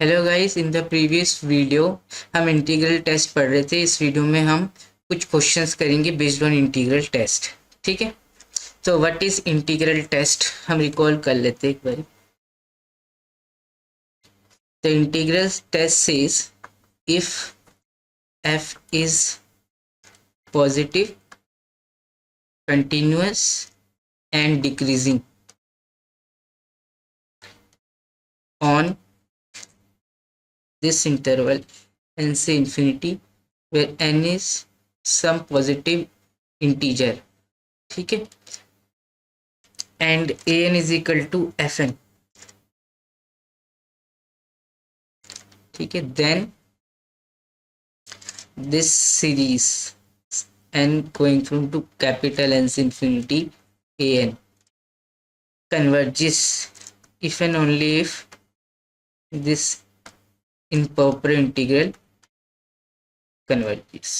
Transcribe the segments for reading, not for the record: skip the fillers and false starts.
Hello guys, in the previous video हम integral test पढ़ रहे थे। इस वीडियो में हम कुछ क्वेश्चंस करेंगे बेस्ड ऑन इंटीग्रल टेस्ट। ठीक है, तो व्हाट इज इंटीग्रल टेस्ट हम रिकॉल कर लेते हैं एक बार। The integral test says if f is positive, continuous and decreasing on this interval n से infinity where n is some positive integer, ठीक है, and an is equal to fn, ठीक है, then this series n going from to capital N से infinity an converges if and only if this improper integral converges।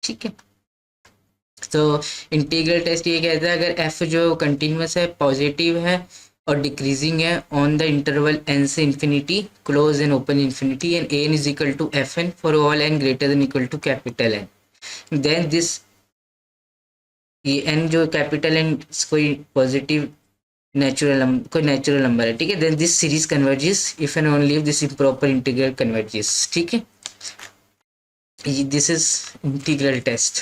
ठीक है, तो integral test ये कहता है अगर f जो कंटिन्यूस है, पॉजिटिव है और डिक्रीजिंग है ऑन द इंटरवल n से infinity, close and open infinity, and an is equal to fn for all n greater than equal to capital n, then this ये n जो capital n कोई positive कोई natural number है, ठीक है, then this series converges if and only if this improper integral converges. ठीक है, this is integral test.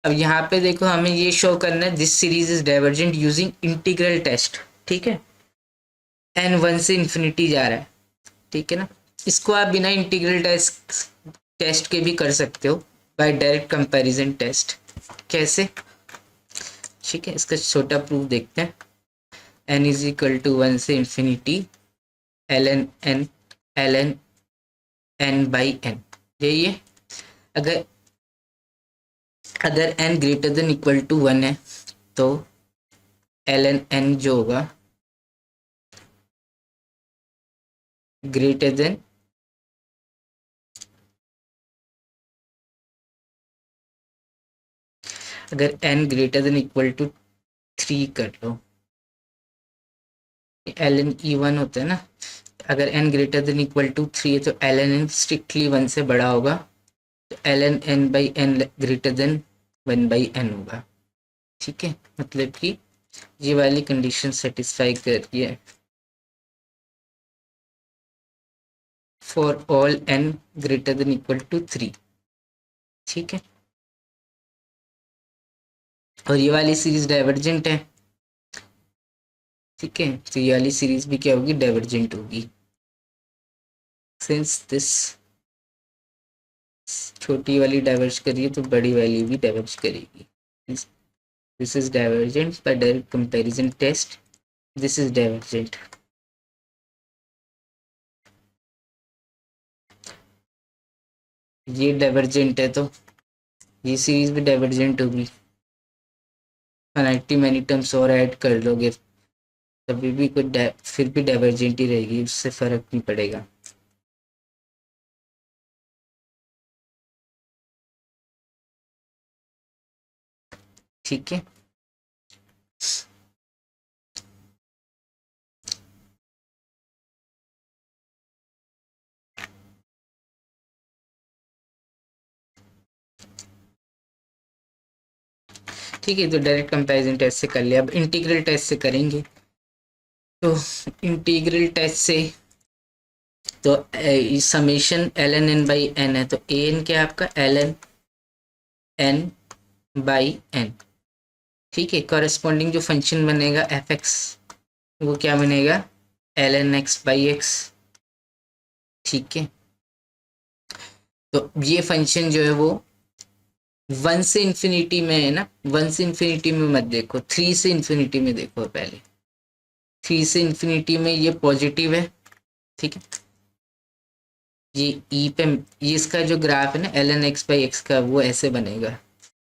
अब यहाँ पे देखो, हमें ये शो करना है this series is divergent using integral test. ठीक है, n 1 से इंफिनिटी जा रहा है, ठीक है ना। इसको आप बिना इंटीग्रल टेस्ट के भी कर सकते हो बाय डायरेक्ट कंपैरिजन टेस्ट। कैसे? ठीक है, इसका छोटा प्रूफ देखते हैं। n इज इक्वल टू 1 से infinity ln n by n, यही है। अगर n greater than equal to 1 है तो ln n जो होगा ग्रेटर देन अगर n greater than equal to 3 कर लो, ln e1 होता है ना, अगर n greater than equal to 3 है तो ln n स्ट्रिक्टली 1 से बड़ा होगा, तो ln n by n greater then 1 by n होगा। ठीक है, मतलब कि ये वाली कंडीशन सेटिस्फाई कर रही है for all n greater than equal to 3। ठीक है, और ये वाली सीरीज डाइवर्जेंट है। ठीक है, तो ये वाली सीरीज भी क्या होगी? डाइवर्जेंट होगी, सिंस दिस छोटी वाली डाइवर्ज करिए तो बड़ी वाली भी डाइवर्ज करेगी। This is divergent by direct comparison test, this is divergent. ये डाइवर्जेंट है तो ये सीरीज भी डाइवर्जेंट होगी। इनफिनिटी मैनी टर्म्स और ऐड कर लोगे तभी भी फिर भी डाइवर्जेंट ही रहेगी, उससे फर्क नहीं पड़ेगा। ठीक है, ठीक है, तो डायरेक्ट कंपैरिजन टेस्ट से कर लिया। अब इंटीग्रल टेस्ट से करेंगे। तो इंटीग्रल टेस्ट से तो summation ln n by n है, तो an क्या है आपका? ln n by n। ठीक है, कॉरेस्पॉन्डिंग जो फंक्शन बनेगा f(x) वो क्या बनेगा? ln x by x। ठीक है, तो ये फंक्शन जो है वो 1 से इंफिनिटी में है ना, 1 से इंफिनिटी में मत देखो, 3 से इंफिनिटी में देखो। पहले 3 से इंफिनिटी में ये पॉजिटिव है। ठीक है, ये ई पे, ये इसका जो ग्राफ है ना ln x बाई x का, वो ऐसे बनेगा।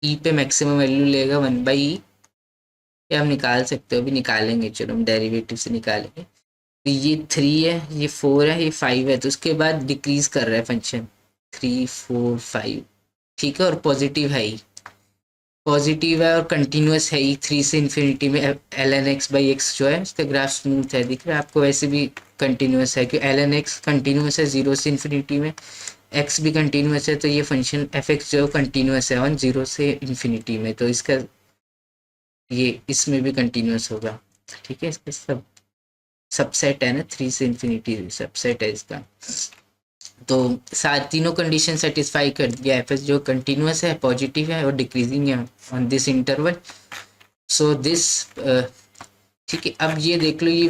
ई पे मैक्सिमम वैल्यू लेगा 1 बाई ई, ये हम निकाल सकते हो, अभी निकालेंगे, चलो हम डेरिवेटिव से निकालेंगे। तो ये 3 है, ये 4 है, ये 5 है, तो उसके बाद डिक्रीज कर रहा है फंक्शन 3 4 5। ठीक है, और पॉजिटिव है ही। पॉजिटिव है और कंटिन्यूस है ही 3 से इन्फिनिटी में। L N X by X जो है उसका ग्राफ स्मूथ है, दिख रहा है आपको, वैसे भी कंटिन्यूस है क्योंकि एल एन एक्स कंटिन्यूस है 0 से इन्फिनिटी में, एक्स भी कंटिन्यूस है, तो ये फंक्शन एफ एक्स जो कंटिन्यूस है ऑन 0 से इन्फिनिटी में, तो इसका ये इसमें भी कंटिन्यूस होगा। ठीक है, इसका सबसेट है ना, 3 से इन्फिनिटी सबसेट है इसका। तो साथ तीनों कंडीशन सेटिस्फाई कर दिया, एफ एस जो कंटिन्यूस है, पॉजिटिव है और डिक्रीजिंग है on this interval. So this ठीक है, अब ये देख लो ये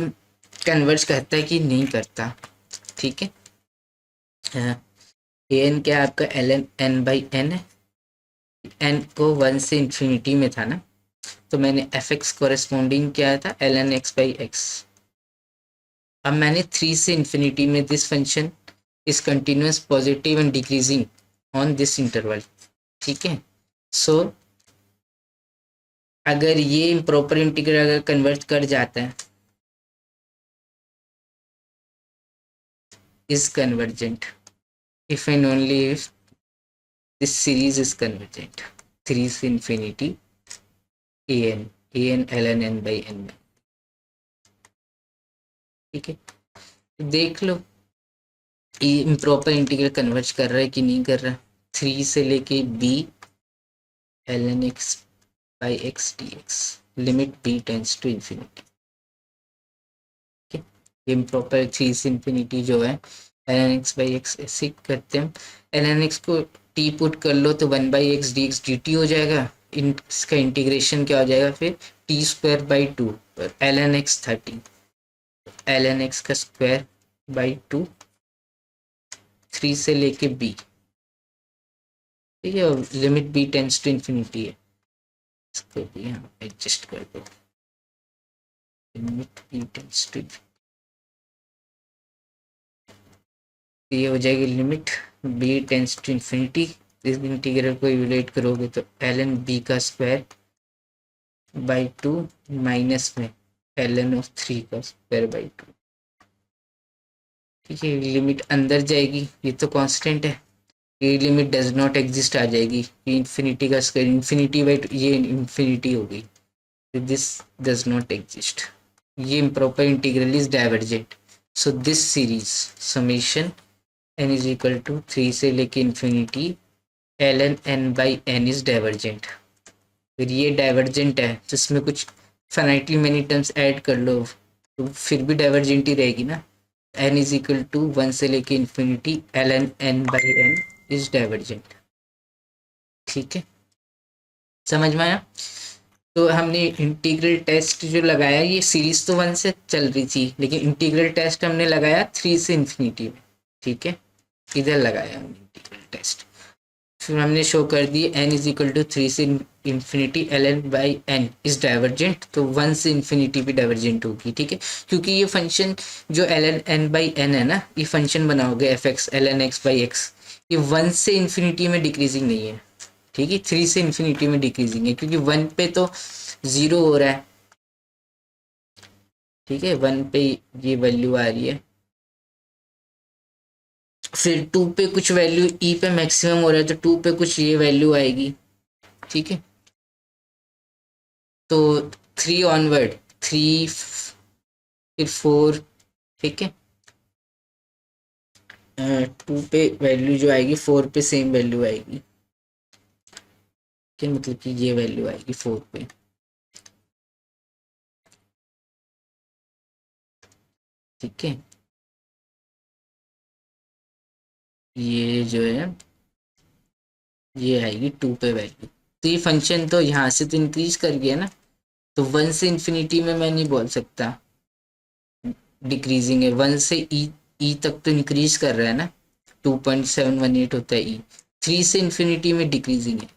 कन्वर्ज करता है कि नहीं करता। ठीक है, ए एन क्या है आपका, L N N by N है, एन को 1 से इन्फिनिटी में था ना, तो मैंने एफ एक्स कोरेस्पॉन्डिंग क्या था, L N X by X. अब मैंने 3 से इन्फिनिटी में this function is continuous positive and decreasing on this interval. ठीक है, सो अगर ये इम्प्रॉपर इंटीग्रल अगर कन्वर्ट कर जाता है, is convergent if and only if this series is convergent 3 से infinity A N L N N by N. ठीक है, तो देख लो ये इम्प्रॉपर इंटीग्रल कन्वर्ज कर रहा है कि नहीं कर रहा। 3 से लेके B L N X by X D X, limit B tends to infinity. Improper 3 से इन्फिनिटी जो है L N X by X ऐसे करते हैं, एल एन एक्स को टी पुट कर लो तो 1 बाई एक्स डी टी हो जाएगा, इसका इंटीग्रेशन क्या हो जाएगा फिर, टी स्क्वायर बाई 2 पर L N X 30, L N X का स्क्वायर बाई 2, 3 से लेके बी। ठीक है, limit B tends to infinity है, इसको भी यहाँ एडजस्ट कर दो, लिमिट बी टेंस टू, ये हो जाएगी limit B tends to infinity. इस इंटीग्रल को इवेलुएट करोगे तो एल एन बी का स्क्वायर बाई 2 माइनस में एल एन ऑफ 3 का स्क्वायर बाई 2। ठीक है, लिमिट अंदर जाएगी, ये तो कांस्टेंट है, ये लिमिट डज नॉट एग्जिस्ट आ जाएगी, इन्फिनिटी का स्क्वायर इन्फिनिटी बाई ये इन्फिनिटी हो गई, दिस डज नॉट एग्जिस्ट, ये improper integral is divergent. So this series summation n is equal to 3 से लेके infinity L N N by N is divergent. फिर ये डाइवर्जेंट है तो इसमें कुछ फाइनाइटली मेनी टर्म्स ऐड कर लो तो फिर भी डाइवर्जेंट ही रहेगी ना, n इज इक्वल टू 1 से लेके infinity L N N by N is divergent. ठीक है, समझ में आया। तो हमने इंटीग्रल टेस्ट जो लगाया, ये सीरीज तो 1 से चल रही थी लेकिन इंटीग्रल टेस्ट हमने लगाया 3 से इन्फिनिटी में। ठीक है, इधर लगाया हमने इंटीग्रल टेस्ट, फिर हमने शो कर दिए n इज इक्वल टू 3 से infinity L N by N is divergent, तो 1 से इन्फिनिटी भी डाइवर्जेंट होगी। ठीक है, क्योंकि ये फंक्शन जो L N N by N है ना, ये फंक्शन बनाओगे F X L N X by X, ये 1 से इन्फिनिटी में डिक्रीजिंग नहीं है। ठीक है, 3 से इन्फिनिटी में डिक्रीजिंग है क्योंकि 1 पे तो 0 हो रहा है। ठीक है, 1 पे ये वैल्यू आ रही है, फिर 2 पे कुछ वैल्यू ई पे मैक्सिमम हो रहा है तो 2 पे कुछ ये वैल्यू आएगी। ठीक है, तो 3 ऑनवर्ड 3 फिर 4। ठीक है, 2 पे वैल्यू जो आएगी 4 पे सेम वैल्यू आएगी, क्या मतलब कि ये वैल्यू आएगी 4 पे। ठीक है, ये जो है ये आएगी 2 पे वैल्यू, तो ये फंक्शन तो यहाँ से तो इंक्रीज कर गया ना, तो 1 से इन्फिनिटी में मैं नहीं बोल सकता डिक्रीजिंग है, 1 से ई तक तो इंक्रीज कर रहा है ना, 2.718 होता है ई, 3 से इन्फिनिटी में डिक्रीजिंग है।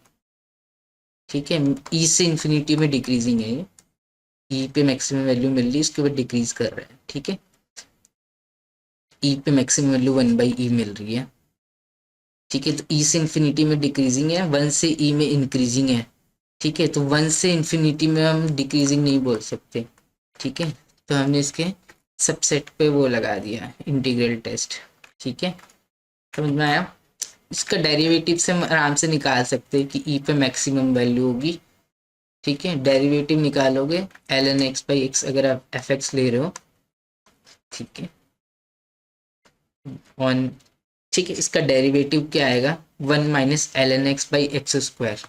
ठीक है, ई से इन्फिनिटी में डिक्रीजिंग है, ये ई पे मैक्सिमम वैल्यू मिल रही है, इसके बाद डिक्रीज कर रहा है। ठीक है, ई पे मैक्सिमम वैल्यू 1 बाई ई मिल रही है। ठीक है, तो ई से इन्फिनिटी में डिक्रीजिंग है, 1 से ई में इंक्रीजिंग है। ठीक है, तो 1 से इन्फिनिटी में हम डिक्रीजिंग नहीं बोल सकते। ठीक है, तो हमने इसके सबसेट पे वो लगा दिया इंटीग्रल टेस्ट। ठीक है, समझ में आया। इसका डेरिवेटिव से हम आराम से निकाल सकते हैं कि ई पे मैक्सिमम वैल्यू होगी ठीक है, डेरिवेटिव निकालोगे ln x बाई एक्स, अगर आप एफ एक्स ले रहे हो, ठीक है, ऑन, ठीक है, इसका डेरिवेटिव क्या आएगा, 1 minus ln x by X square.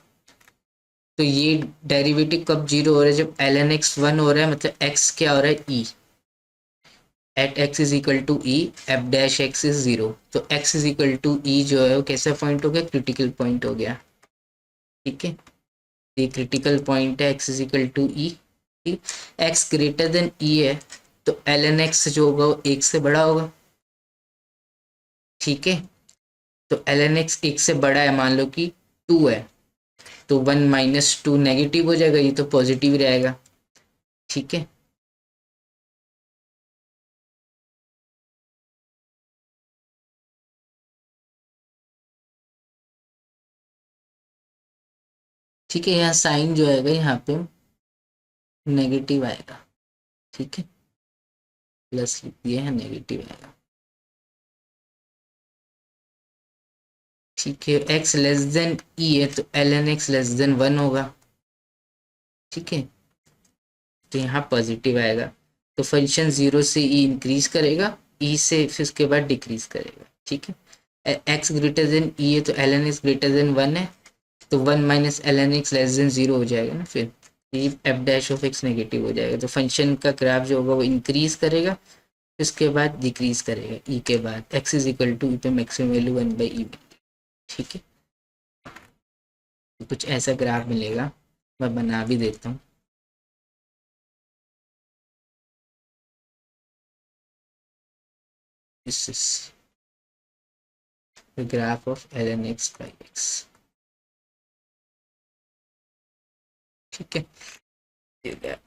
तो ये डेरिवेटिव कब जीरो हो रहा है, जब ln x 1 हो रहा है, मतलब x क्या हो रहा है, e, at x is equal to E, F dash x is zero. तो x is equal to E जो है वो कैसा पॉइंट हो गया, क्रिटिकल पॉइंट हो गया। ठीक है, ये क्रिटिकल पॉइंट है, x इज इक्वल टू ई। ठीक, x ग्रेटर देन ई है, तो ln x जो होगा वो एक से बड़ा होगा। ठीक है, तो ln x एक से बड़ा है, मान लो कि 2 है, तो 1 माइनस टू नेगेटिव हो जाएगा, ये तो पॉजिटिव रहेगा। ठीक है, ठीक है, यहाँ साइन जो आएगा यहाँ पे नेगेटिव आएगा। ठीक है, प्लस लिख दिया है, नेगेटिव आएगा। ठीक है, x लेस देन ई है, तो ln x लेस देन 1 होगा। ठीक है, तो यहाँ पॉजिटिव आएगा, तो फंक्शन 0 से ई इंक्रीज करेगा, ई से फिर उसके बाद डिक्रीज करेगा। ठीक है, x ग्रेटर देन ई है, तो ln x ग्रेटर देन 1 है, तो 1 minus ln x less than 0 हो जाएगा ना, फिर ये F dash of x negative हो जाएगा। तो फंक्शन का ग्राफ जो होगा वो इंक्रीज करेगा, उसके बाद डिक्रीज करेगा ई के बाद, x इज इक्वल टू ई पे मैक्सिमम वैल्यू 1 बाई ई। ठीक है, तो कुछ ऐसा ग्राफ मिलेगा, मैं बना भी देता हूँ। This is the graph of ln x by x। ठीक है,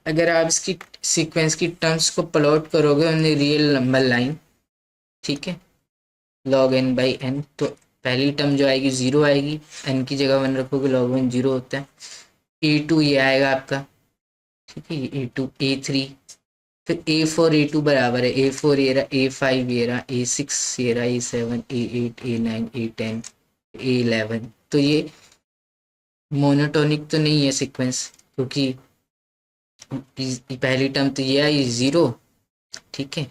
अगर आप इसकी सीक्वेंस की टर्म्स को प्लॉट करोगे ऑन रियल नंबर लाइन, ठीक है, log n बाई n, तो पहली टर्म जो आएगी 0 आएगी, n की जगह 1 रखोगे, log 1 0 होता है। a2 ये आएगा आपका, ठीक है, a2 a3, फिर a4 a2 बराबर है, a4 ये रहा, a5 ये रहा, a6 ये रहा, a7 a8 a9 a10 a11। तो ये मोनोटोनिक तो नहीं है सीक्वेंस, क्योंकि पहली टर्म तो ये आई 0। ठीक है,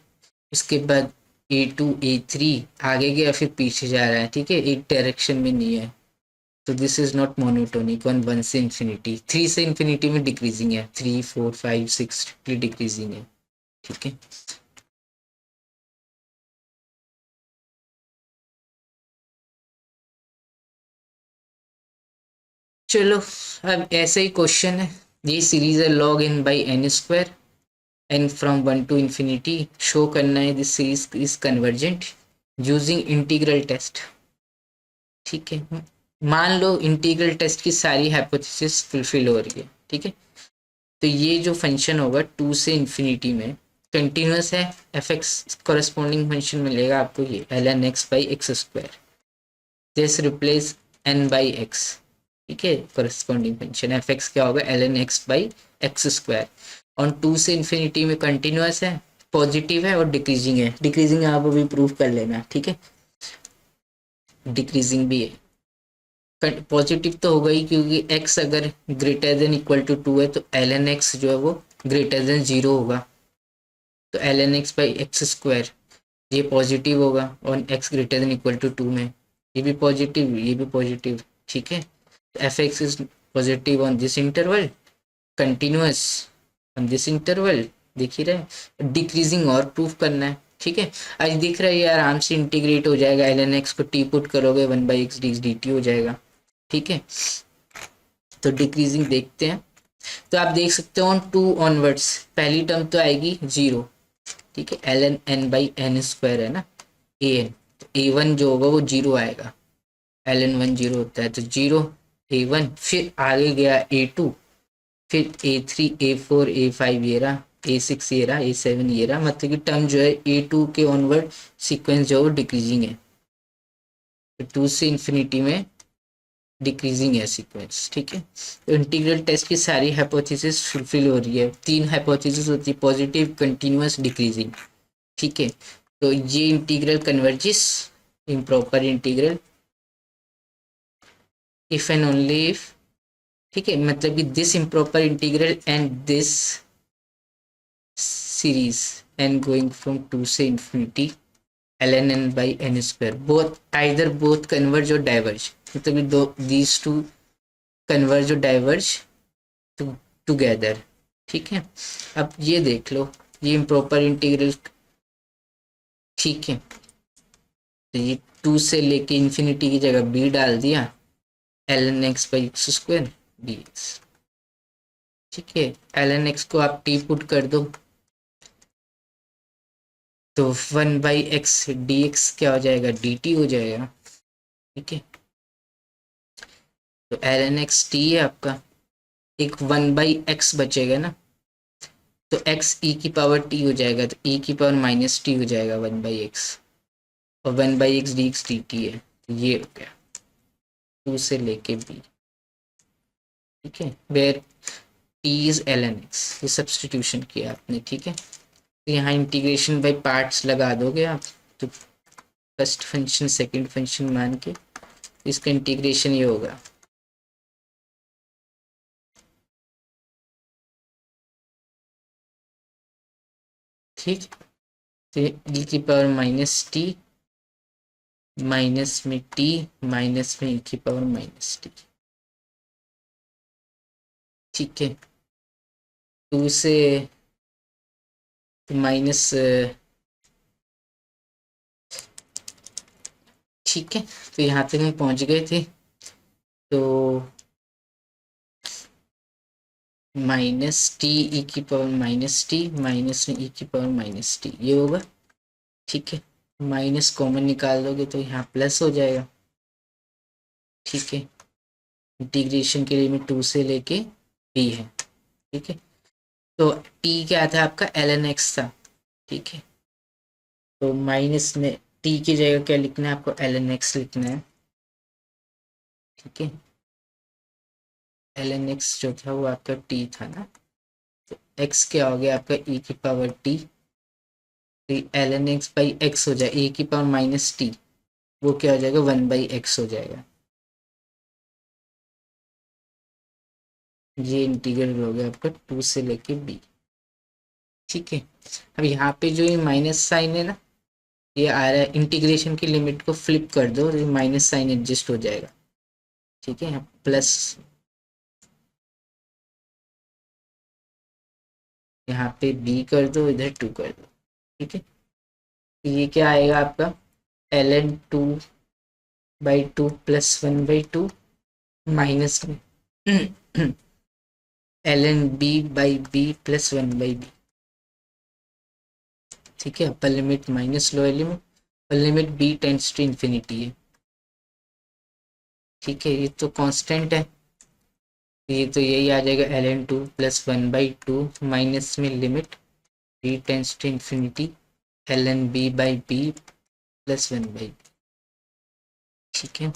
उसके बाद a2 a3 आगे गया, फिर पीछे जा रहा है। ठीक है, एक डायरेक्शन में नहीं है, तो this is not monotonic on 1 से इंफिनिटी। 3 से इंफिनिटी में डिक्रीजिंग है, 3 4 5 6 डिक्रीजिंग है। ठीक है, चलो अब ऐसे ही क्वेश्चन है, ये सीरीज है log n by N square, N from 1 to infinity. Show करना है this series is convergent using integral test. ठीक है, मान लो इंटीग्रल टेस्ट की सारी हाइपोथेसिस फुलफिल हो रही है। ठीक है, तो ये जो फंक्शन होगा 2 से इंफिनिटी में कंटिन्यूस है, एफ एक्स कॉरेस्पॉन्डिंग फंक्शन मिलेगा आपको, ये ln x by X square. This replace n by x. ठीक है, कॉरेस्पॉन्डिंग फंक्शन एफ एक्स क्या होगा, ln x by X square. और 2 से इंफिनिटी में कंटिन्यूस है, पॉजिटिव है और डिक्रीजिंग है। डिक्रीजिंग आप अभी प्रूव कर लेना। ठीक है, डिक्रीजिंग भी है, पॉजिटिव तो होगा ही, क्योंकि x अगर ग्रेटर देन इक्वल टू 2 है, तो ln x जो है वो ग्रेटर देन 0 होगा, तो ln x by X square ये पॉजिटिव होगा, और x greater than equal to 2 में ये भी पॉजिटिव, ये भी पॉजिटिव। ठीक है, तो F x is positive on this interval, continuous on this interval, दिख ही रहा है। डिक्रीजिंग और प्रूफ करना है। ठीक है, आज दिख रहा है ये आराम से इंटीग्रेट हो जाएगा, ln x को टी पुट करोगे 1 बाई एक्स डी टी हो जाएगा। ठीक है, तो डिक्रीजिंग देखते हैं, तो आप देख सकते हो ऑन 2 ऑनवर्ड्स पहली टर्म तो आएगी 0। ठीक है, ln n by N square है ना, ए एन, तो a1 जो होगा वो 0 आएगा, ln 1 0 होता है, तो 0 a1, फिर आगे गया a2, फिर a3 a4 a5 ये रहा, a6 ये रहा, a7 ये रहा, मतलब कि टर्म जो है a2 के ऑनवर्ड सीक्वेंस जो है वो डिक्रीजिंग है, तो 2 से इंफिनिटी में डिक्रीजिंग है सीक्वेंस। ठीक है, तो इंटीग्रल टेस्ट की सारी हाइपोथेसिस फुलफिल हो रही है। 3 हाइपोथेसिस होती है, पॉजिटिव कंटिन्यूअस डिक्रीजिंग। ठीक है, तो ये integral converges, improper integral, if and only if ठीक है, मतलब कि this improper integral and this series N going from 2 से infinity ln n by n square both either both converge or diverge, मतलब कि दो these two converge or diverge together. ठीक है, अब ये देख लो, ये इम्प्रॉपर इंटीग्रल। ठीक है, तो ये 2 से लेके इंफिनिटी की जगह b डाल दिया, ln x by x square dx। ठीक है, ln x को आप t पुट कर दो तो 1 बाई एक्स डी एक्स क्या हो जाएगा, डी टी हो जाएगा। ठीक है, तो ln x t है आपका, एक 1 बाई एक्स बचेगा ना, तो x e की पावर t हो जाएगा, तो e की पावर माइनस टी हो जाएगा 1 बाई एक्स, और 1 by X D x D T है, तो ये हो गया 2 से लेके b। ठीक है, where t is ln x, ये सब्सटीट्यूशन किया आपने। ठीक है, तो यहाँ इंटीग्रेशन बाई पार्ट्स लगा दोगे आप, तो फर्स्ट फंक्शन सेकंड फंक्शन मान के इसका इंटीग्रेशन ये होगा। ठीक, तो e की पावर माइनस टी, माइनस में टी, माइनस में e की पावर माइनस टी। ठीक है, 2 से माइनस। ठीक है, तो यहाँ तक हम पहुँच गए थे, तो माइनस टी ई की पावर माइनस टी, माइनस में ई की पावर माइनस टी, ये होगा। ठीक है, माइनस कॉमन निकाल दोगे तो यहाँ प्लस हो जाएगा। ठीक है, इंटीग्रेशन के लिए में 2 से लेके b है। ठीक है, तो t क्या था आपका, ln x था। ठीक है, तो माइनस में t की जगह क्या लिखना है आपको, ln x लिखना है। ठीक है, ln x जो था वो आपका t था ना, तो x क्या हो गया आपका e की पावर t, तो ln x बाई x हो जाए, e की पावर माइनस t, वो क्या हो जाएगा 1 बाई एक्स हो जाएगा। ये इंटीग्रल हो गया आपका 2 से लेके b। ठीक है, अब यहाँ पे जो ये माइनस साइन है ना, ये आ रहा है, इंटीग्रेशन की लिमिट को फ्लिप कर दो तो माइनस साइन एडजस्ट हो जाएगा। ठीक है, प्लस यहाँ पे b कर दो, इधर 2 कर दो। ठीक है, तो ये क्या आएगा आपका, ln 2 by 2 plus 1 by 2, minus में ln b by b plus 1 by b। ठीक है, upper limit minus lower limit, upper limit b tends to infinity है। ठीक है, ये तो कांस्टेंट है, ये तो यही आ जाएगा ln 2 प्लस 1 बाई 2, माइनस में limit b tends to infinity ln b by b plus 1 by. ठीक है,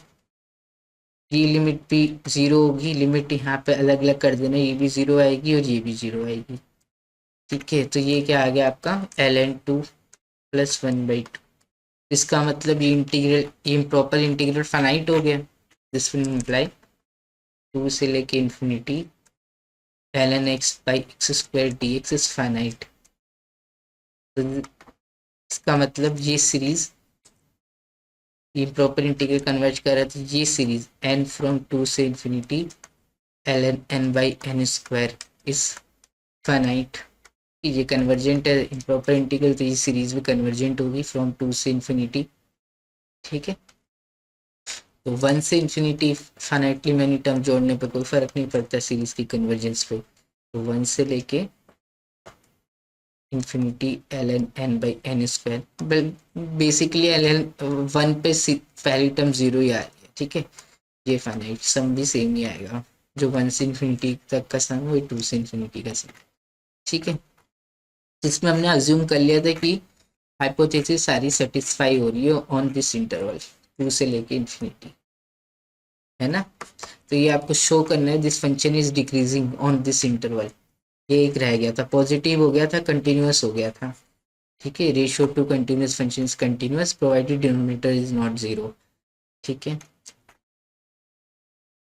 ये लिमिट भी जीरो होगी, लिमिट यहाँ पे अलग अलग कर देना, ये भी जीरो आएगी और ये भी जीरो आएगी। ठीक है, तो ये क्या आ गया आपका ln 2 प्लस 1 बाई 2, इसका मतलब ये इंटीग्रल, ये इम्प्रॉपर इंटीग्रल फाइनाइट हो गया। दिस विल इम्प्लाई 2 से लेके infinity ln x by X square D x is finite. तो इसका मतलब ये सीरीज, ये प्रॉपर इंटीग्रल कन्वर्ज कर रहा है, तो ये सीरीज n फ्रॉम 2 से infinity ln n by n square is finite. ये कन्वर्जेंट है इम्प्रॉपर इंटीग्रल, तो ये सीरीज भी कन्वर्जेंट होगी फ्रॉम 2 से इंफिनिटी। ठीक है, तो 1 से इंफिनिटी फाइनाइटली मैनी टर्म जोड़ने पर कोई फर्क नहीं पड़ता सीरीज की कन्वर्जेंस पे, तो 1 से लेके infinity ln n by n square, basically ln 1 पे पहली टर्म जीरो ही आ रही है। ठीक है, ये फाइनाइट सम भी सेम ही आएगा, जो 1 से इंफिनिटी तक का सम है वही 2 से इंफिनिटी का सम। ठीक है, इसमें हमने अज्यूम कर लिया था कि हाइपोथेसिस सारी सेटिस्फाई हो रही है ऑन दिस इंटरवल 2 से लेके इंफिनिटी, है ना। तो ये आपको शो करना है this function is decreasing on this interval, ये एक रह गया था, पॉजिटिव हो गया था, कंटिन्यूअस हो गया था। ठीक है, ratio two continuous function is continuous provided denominator is not zero. ठीक है,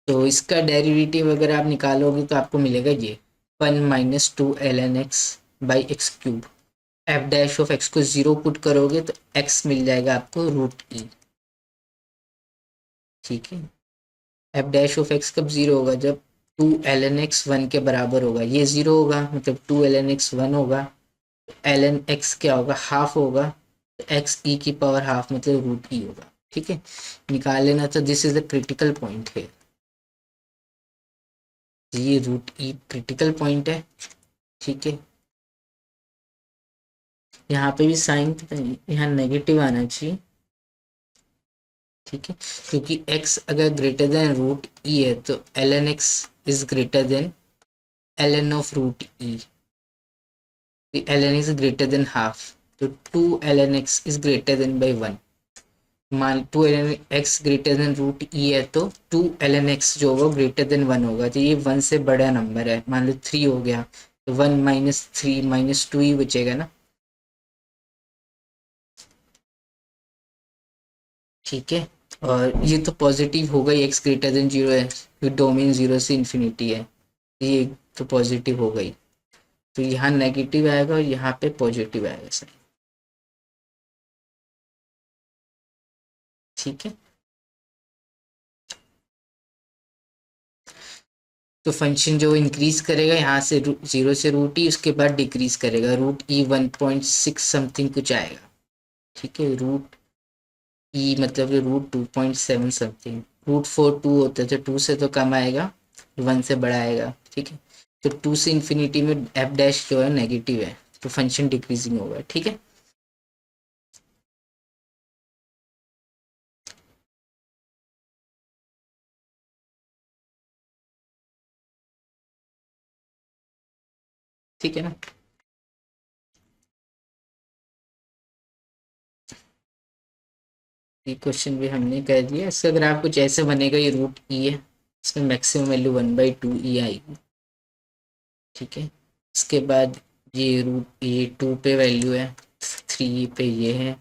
तो इसका डेरिवेटिव अगर आप निकालोगे तो आपको मिलेगा ये 1 minus 2 ln x by x cube. F dash of x को 0 पुट करोगे तो x मिल जाएगा आपको रूट ई। ठीक है, एफ डैश ऑफ एक्स कब 0 होगा, जब 2 ln x 1 के बराबर होगा। ये 0 होगा मतलब 2 ln x 1 होगा। ln x क्या होगा, हाफ होगा। एक्स ई की पावर हाफ मतलब रूट ई होगा। ठीक है, निकाल लेना। तो this is the critical point है, ये रूट ई क्रिटिकल पॉइंट है। ठीक है, यहाँ पे भी साइन यहाँ नेगेटिव आना चाहिए। ठीक है, क्योंकि x अगर ग्रेटर देन रूट ई है तो ln x is greater than ln of root e. ln x greater than half, तो 2 ln x is greater than by 1। मान 2 ln x greater than root e है तो 2 ln x जो होगा greater then 1 होगा। तो ये 1 से बड़ा नंबर है, मान लो 3 हो गया तो 1 माइनस 3 माइनस 2 ही बचेगा ना। ठीक है, और ये तो पॉजिटिव होगा ही, एक्स ग्रेटर देन 0 है तो डोमेन 0 से इन्फिनिटी है, ये तो पॉजिटिव हो गई। तो यहाँ नेगेटिव आएगा और यहाँ पे पॉजिटिव आएगा सर। ठीक है, तो फंक्शन जो इंक्रीज करेगा यहाँ से 0 से रूट ई, उसके बाद डिक्रीज करेगा रूट ई 1.6 समथिंग कुछ आएगा। ठीक है, रूट ई मतलब रूट 2.7 समथिंग। रूट 4 2 होता है तो 2 से तो कम आएगा, 1 से बड़ा आएगा। ठीक है, तो 2 से इन्फिनिटी में एफ डैश जो है नेगेटिव है तो फंक्शन डिक्रीजिंग होगा। ठीक है, ठीक है ना। ये क्वेश्चन भी हमने कर दिया। इसका अगर आप कुछ ऐसे बनेगा, ये रूट ई है, इसमें मैक्सिमम वैल्यू 1/2 ई आएगी। ठीक है, इसके बाद ये रूट ये 2 पे वैल्यू है, 3 पे ये है,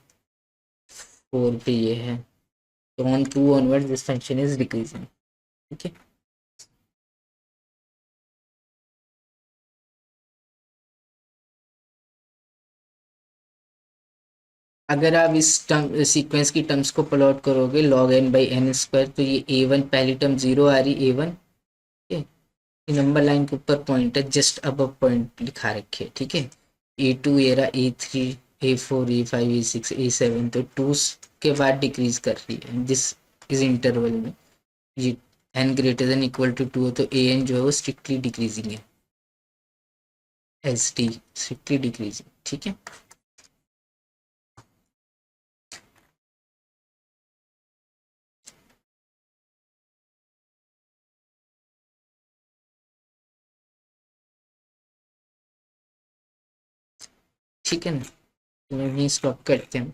4 पे ये है। तो on 2 onward this function is decreasing. ठीक है, अगर आप इस टर्म सीक्वेंस की टर्म्स को प्लॉट करोगे log n/n² तो ये a1 पहली टर्म 0 आ रही, a1। ठीक है, ये नंबर लाइन के ऊपर पॉइंट है, जस्ट अब पॉइंट लिखा रखे। ठीक है, a2 ये रहा, a3 a4 a5 a6 a7, तो 2 के बाद डिक्रीज कर रही है दिस इज इंटरवल में। ये n greater than equal to 2 हो तो ए एन जो है वो स्ट्रिक्टली डिक्रीजिंग है, एस टी स्ट्रिक्टली डिक्रीजिंग। ठीक है, ठीक है ना, तो यहीं स्टॉप करते हैं।